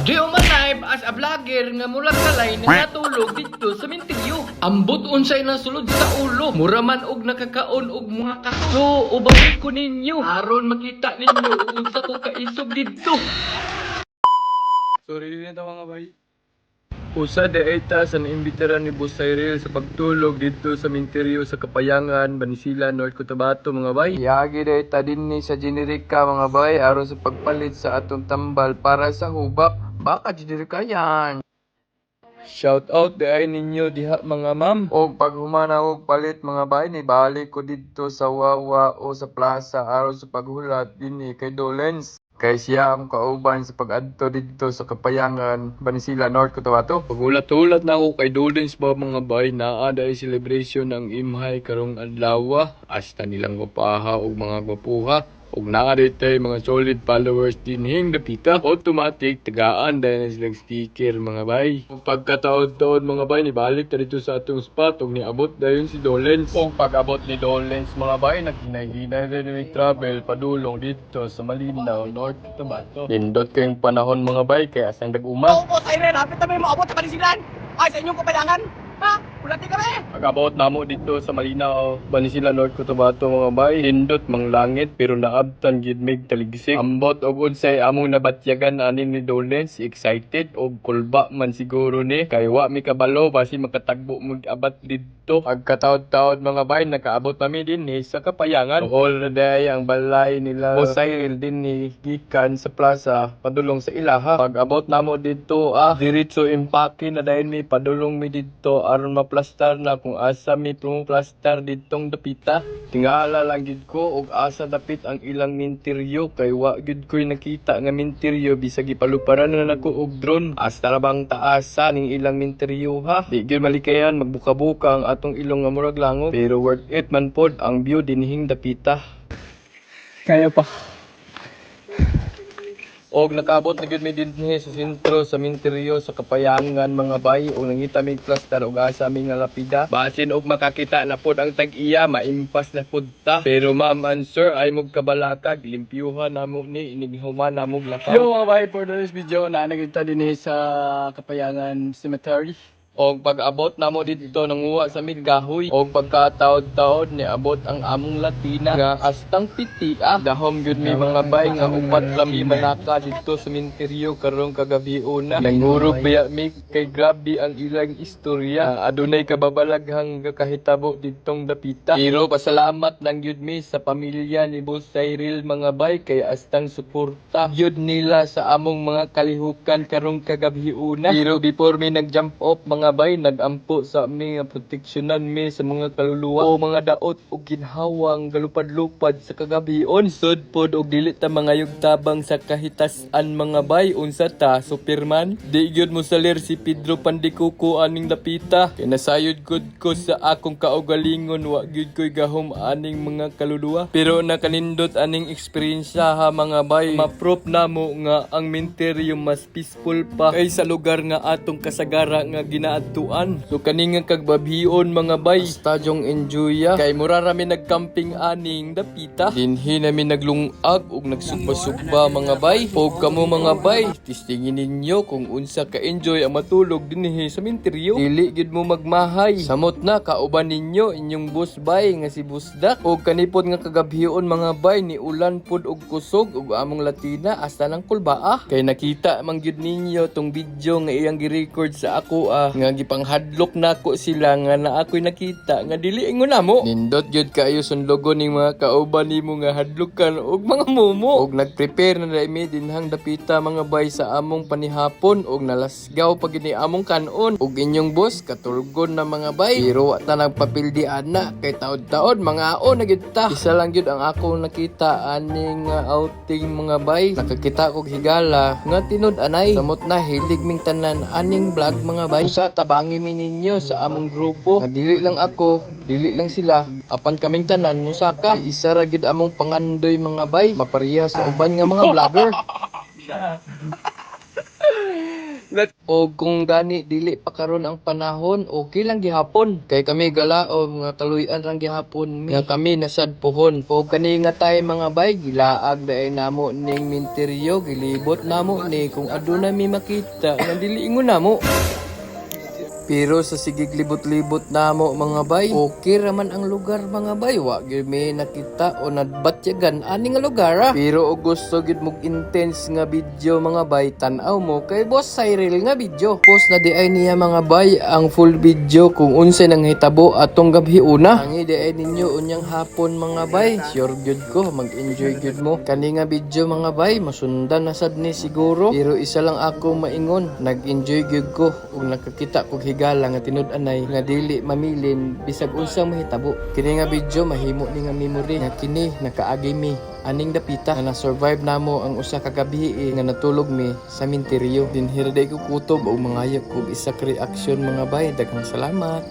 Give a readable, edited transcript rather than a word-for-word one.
Di man live as a vlogger nga murag kalay nga natulog dito sa mintigyo. Ambot unsay nasulod sa ulo. Mura man og nakakaon og mga kaso. So, ubabit ko ninyo. Aron makita ninyo unsa ko kaisog dito. Sorry din ito mga bay. Usa de eta sa naimbitaran ni Boss Cyril sa pagtulog dito sa Minteryo sa Kapayangan, Banisila, North Cotabato mga bay. Iyagi de eta din ni sa generika mga bay aron sa pagpalit sa atong tambal para sa hubak. Baka generika yan. Shout out de ay ninyo diha mga ma'am. O pag humana og palit mga bay ni balik ko dito sa Wawa o sa plaza aron sa paghulat dinhi kay Dolens. Kay siya ang kauban sa pag-adto dito sa Kapayangan, Banisila, North Cotabato. Pagulat-ulat na ako kay Dolens ba mga bay na ada ay celebration ng imhay karong adlaw. Hasta nilang gupaha og mga gupuha. Og naa dito mga solid followers din hing dapita. Automatic tagaan dahil na silang sticker mga bay. Kung pagkataon-taon mga bay nibalik na dito sa atong spot og niabot dayon si Dolens. Kung pag-abot ni Dolens mga bay naghinay-hinay rin ni travel padulong dito sa Malinaw, North Cotabato. Nindot kayong panahon mga bay kaya asang dag-uma. Oo, Siren, hapit na may maabot sa Panisilan. Ay, sa inyong kapayangan. Ha? Ulati kami. Pag-abot namo dito sa Malinaw, Banisila, North Cotabato mga bay. Nindot mang langit pero naabtan gid mig taligsik. Ambot og unsay among nabatyagan ani ni Dolens, excited og kulba man siguro ni kay wa mi kabalo basi makatagbo mag abat dito. Pagkataod-taod mga bay nakaabot kami din ni sa Kapayangan. All na day ang balay nila Boss Cyril din ni gikan sa plaza padulong sa ilaha. Pag-abot namo dito diretso impake na dayon mi padulong mi dito aron maplastar na kung asa mi plastar ditong dapita. Tingala lang gid ko og asa dapit ang ilang minteryo kay wa gid ko'y nakita nga minteryo bisag ipaluparan na nako og drone. Hasta ra bang taasa ning ilang minteryo ha. Di gyud malikayan magbuka-buka ang atong ilong nga murag langob pero worth it man pod ang view dinhing dapita. Kaya pa. Og nakabot na gyud mi dinhi sa sentro sa Minteryo sa Kapayangan mga bay og nangita mi plastar og asa mi nga lapida. Basin og makakita na pod ang tag-iya maimpas na pod ta. Pero ma'am and sir ay mog kabalakag limpyuhan namo ni inighuman namo lakaw. Yo mga bay for this video na nagita dinhi sa Kapayangan Cemetery. Og pag-abot namo dito nanguha sa midgahoy og pagkataod-taod ni abot ang among Latina nga astang piti dahom gyud mi mga bay nga upat lami manaka dito sa minteryo karong kagabi una. Nangurog biya mi kay grabe ang ilang istorya. Adunay kababalaghang kahitabo ditong dapita. Pero pasalamat lang gyud mi sa pamilya ni Boss Cyril mga bay kay astang suporta gyud nila sa among mga kalihukan karong kagabi una. Pero before mi nag-jump off mga bay nagampo sa mi nga proteksyonan mi sa mga kaluluwa o mga daot o ginhawang galupad-lupad sa kagabion. Sud pod og dili ta mga yugtabang sa kahitasan mga bay unsa ta Superman. Di gyud mo salir si Pedro Pandikuko aning dapita. Kay nasayod gud ko sa akong kaugalingon wa gyud ko'y gahom aning mga kaluluwa. Pero nakanindot aning eksperyensya ha mga bay. Ma-proof namo nga ang minteryo mas peaceful pa kaysa lugar nga atong kasagara nga atuan. So kaninga kagbabhion mga bay stadyong enjoya kay mura rami nagcamping aning dapita dinhi nami naglungag ug nagsugba-sugba mga bay og kamo mga bay tistingin ninyo kung unsa ka enjoy ang matulog dinhi sa minteryo. Dili gid mo magmahay samot na kauban ninyo inyong boss bay nga si Busdak og kanipod nga kagabhion mga bay ni ulan pod og kusog ug among Latina hasta nang kulbaa kay nakita man gyud ninyo tong video nga iyang gi-record sa ako nga gipanghadlok nako sila nga na ako'y nakita nga dili ingon namo. Nindot gyud kayo sunlogon ning mga kauban nimo nga hadlokan og mga mumo. Og nagprepare na dai mi dinhang dapita mga bay sa among panihapon og nalasgaw pag gini among kanon og inyong boss katulgon na mga bay. Pero wa ta nagpapildi ana kay taod-taod mga na gyud ta. Isa lang gyud ang ako nakita aning outing mga bay. Nakakita kog higala nga tinud anay samot na hilig ming tanan aning vlog mga bay. Tabangi mi ninyo sa among grupo. Dili lang ako, dili lang sila. Apan kaming tanan musaka. Isa ra gid among pangandoy mga bay. Mapareha sa uban nga mga vlogger. O kung gani dili pa karon ang panahon, okay lang gihapon. Kay kami galaom nga taluyan lang gihapon nga kami nasad pohon. O kani nga tay mga bay gilaag daay namo ning minteryo, gilibot namo ni kung aduna mi makita nga dili ingon namo. Pero sa sigig libot-libot namo mga bay, okay raman ang lugar mga bay. Wa gyud may nakita o nadbatyagan ani nga lugar Pero og gusto gyud mog intense nga video mga bay, tan-aw mo kay Boss Cyril nga video. Post na di ay niya mga bay ang full video kung unsay nang hitabo atong gabi una. Ang di ay ninyo unyang hapon mga bay. Sure gyud ko mag-enjoy gyud mo. Kani nga video mga bay, masundan na sad ni siguro. Pero isa lang ako maingon, nag-enjoy gyud ko ug nakakita kog higala nga tinud-anay nga dili mamilin bisag unsang mahitabo. Kini nga video mahimo ni nga memory nga kini nakaagi mi aning dapita nga na-survive namo ang usa ka gabi nga natulog mi sa minteryo. Dinhira day ko kutob o mangayok og isa ka reaksyon mga bay. Daghang salamat.